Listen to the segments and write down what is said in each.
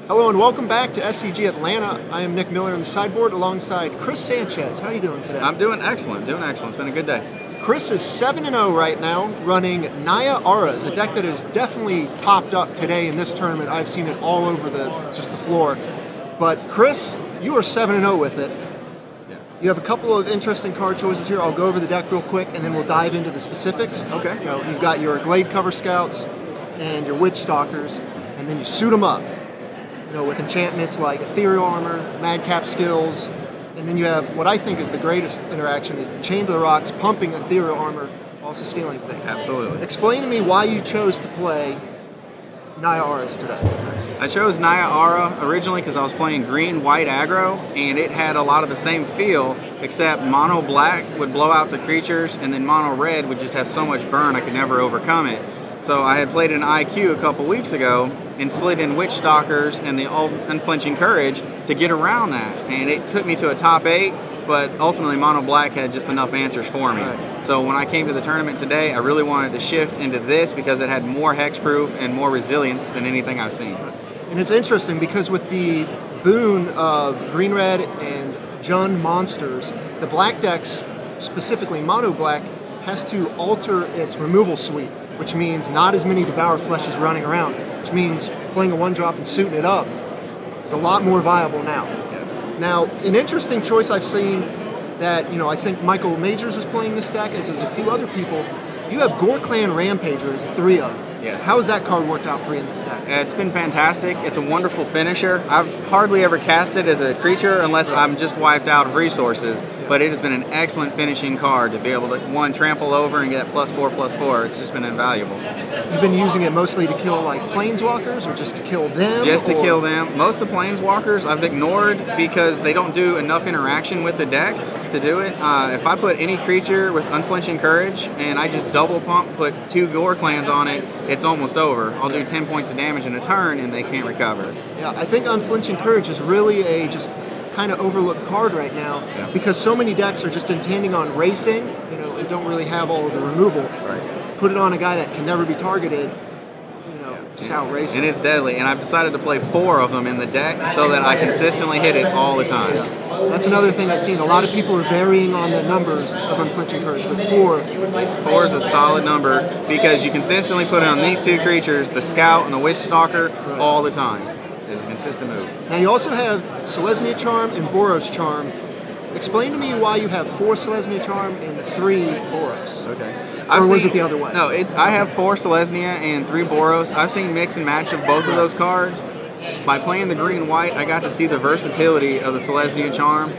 Hello and welcome back to SCG Atlanta. I am Nick Miller in the Sideboard alongside Chris Sanchez. How are you doing today? I'm doing excellent, It's been a good day. Chris is 7-0 right now, running Naya Auras, a deck that has definitely popped up today in this tournament. I've seen it all over the floor. But Chris, you are 7-0 with it. Yeah. You have a couple of interesting card choices here. I'll go over the deck real quick and then we'll dive into the specifics. Okay. You've got your Glade Cover Scouts and your Witch Stalkers, and then you suit them up. With enchantments like Ethereal Armor, Madcap Skills, and then you have what I think is the greatest interaction is the Chain to the Rocks pumping Ethereal Armor while sustaining thing. Absolutely. Explain to me why you chose to play Naya Auras today. I chose Naya Aura originally because I was playing green-white aggro, and it had a lot of the same feel, except mono black would blow out the creatures, and then mono red would just have so much burn I could never overcome it. So I had played an IQ a couple weeks ago and slid in Witch Stalkers and the Unflinching Courage to get around that. And it took me to a top 8, but ultimately Mono Black had just enough answers for me. Right. So when I came to the tournament today, I really wanted to shift into this because it had more hexproof and more resilience than anything I've seen. And it's interesting because with the boon of green-red and Jund monsters, the black decks, specifically Mono Black, has to alter its removal suite, which means not as many Devour Fleshes running around, which means playing a 1-drop and suiting it up is a lot more viable now. Yes. Now, an interesting choice I've seen that, I think Michael Majors was playing this deck, as is a few other people. You have Goreclan Rampagers, 3 of them. Yes. How has that card worked out for you in this deck? It's been fantastic. It's a wonderful finisher. I've hardly ever cast it as a creature unless I'm just wiped out of resources, but it has been an excellent finishing card to be able to, one, trample over and get +4/+4. It's just been invaluable. You've been using it mostly to kill like planeswalkers or just to kill them? Just to kill them. Most of the planeswalkers I've ignored because they don't do enough interaction with the deck to do it. If I put any creature with Unflinching Courage and I just double pump, put 2 Goreclans on it, it's almost over. I'll do 10 points of damage in a turn and they can't recover. Yeah, I think Unflinching Courage is really a just kind of overlooked card right now because so many decks are just intending on racing, and don't really have all of the removal. Right. Put it on a guy that can never be targeted, just out racing. And it's deadly, and I've decided to play 4 of them in the deck so that I consistently hit it all the time. Yeah. That's another thing I've seen. A lot of people are varying on the numbers of Unflinching Courage, but 4 is a solid number because you consistently put it on these 2 creatures, the Scout and the Witch Stalker, all the time. It's a consistent move. Now you also have Selesnya Charm and Boro Charm. Explain to me why you have 4 Selesnya Charm and 3 Boros. Okay. Or was it the other way? No, I have 4 Selesnya and 3 Boros. I've seen mix and match of both of those cards. By playing the green-white, I got to see the versatility of the Selesnya Charm.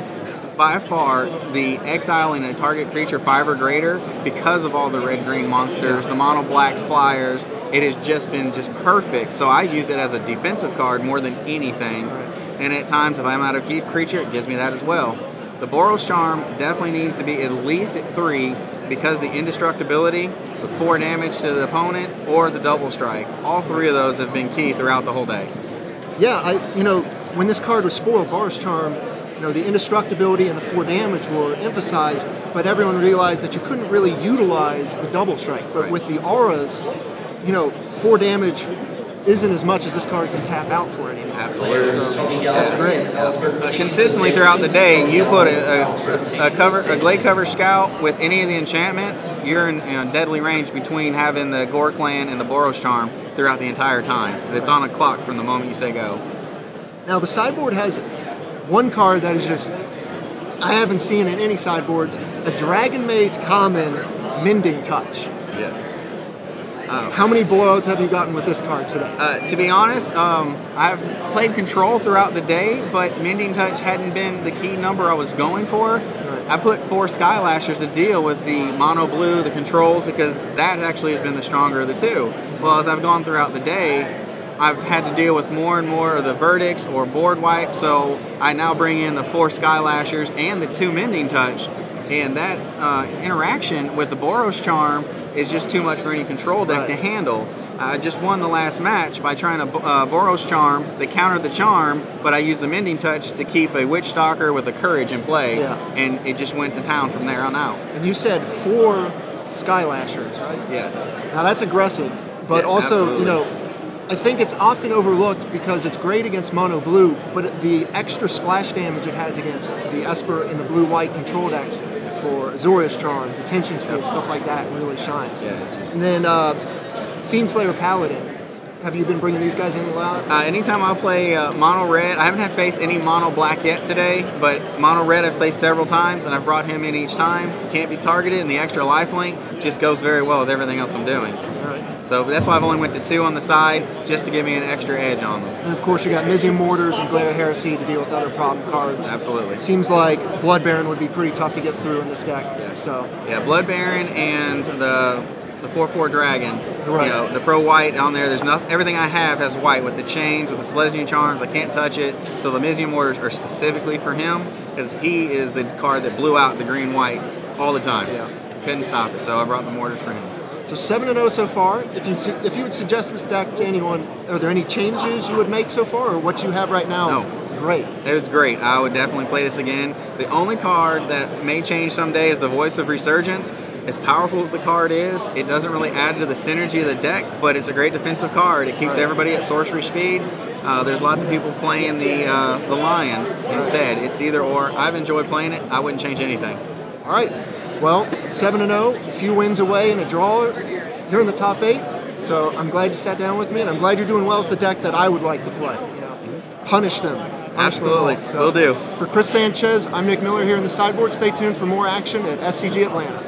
By far, the exiling a target creature 5 or greater because of all the red-green monsters, the mono-blacks, flyers, it has just been perfect. So I use it as a defensive card more than anything. And at times, if I'm out of keep creature, it gives me that as well. The Boro Charm definitely needs to be at least at 3 because the indestructibility with 4 damage to the opponent or the double strike. All 3 of those have been key throughout the whole day. Yeah, when this card was spoiled, Boro Charm, the indestructibility and the 4 damage were emphasized, but everyone realized that you couldn't really utilize the double strike. But with the auras, 4 damage isn't as much as this card can tap out for anymore. Absolutely. So that's great. Consistently throughout the day, you put a Glade Cover Scout with any of the enchantments, you're in deadly range between having the Goreclan and the Boro Charm throughout the entire time. It's on a clock from the moment you say go. Now the sideboard has one card that is just, I haven't seen in any sideboards, a Dragon Maze common Mending Touch. Yes. How many blowouts have you gotten with this card today? To be honest, I've played Control throughout the day, but Mending Touch hadn't been the key number I was going for. Right. I put 4 Skylashers to deal with the mono blue, the controls, because that actually has been the stronger of the 2. Well, as I've gone throughout the day, I've had to deal with more and more of the verdicts or board wipe, so I now bring in the 4 Skylashers and the 2 Mending Touch, and that interaction with the Boro Charm is just too much for any control deck to handle. I just won the last match by trying to Boro Charm. They countered the Charm, but I used the Mending Touch to keep a Witch Stalker with a Courage in play, and it just went to town from there on out. And you said 4 Skylashers, right? Yes. Now that's aggressive, but also, absolutely. I think it's often overlooked because it's great against mono blue, but the extra splash damage it has against the Esper and the blue-white control decks for Boro Charm, Detention Sphere, stuff like that really shines. Yeah. And then Fiendslayer Paladin. Have you been bringing these guys in a lot? Anytime I play mono red, I haven't had to face any mono black yet today, but mono red I've faced several times, and I've brought him in each time. He can't be targeted, and the extra lifelink just goes very well with everything else I'm doing. All right. So that's why I've only went to 2 on the side, just to give me an extra edge on them. And of course you got Mizium Mortars and Glare Heresy to deal with other problem cards. Absolutely. Seems like Bloodbearing would be pretty tough to get through in this deck. Yes. So yeah, Bloodbearing and the 4/4 Dragon. Right. You know, the pro white on there. There's nothing. Everything I have has white with the chains, with the Selesnya Charms. I can't touch it. So the Mizium Mortars are specifically for him because he is the card that blew out the green white all the time. Yeah. Couldn't stop it. So I brought the Mortars for him. So 7-0 so far. If you would suggest this deck to anyone, are there any changes you would make so far, or what you have right now? No. Great. It was great. I would definitely play this again. The only card that may change someday is the Voice of Resurgence. As powerful as the card is, it doesn't really add to the synergy of the deck, but it's a great defensive card. It keeps everybody at sorcery speed. There's lots of people playing the Lion instead. It's either or. I've enjoyed playing it. I wouldn't change anything. All right. Well, 7-0, a few wins away and a draw. You're in the top 8, so I'm glad you sat down with me, and I'm glad you're doing well with the deck that I would like to play. You know, punish them. Absolutely. So, Will do. For Chris Sanchez, I'm Nick Miller here in the Sideboard. Stay tuned for more action at SCG Atlanta.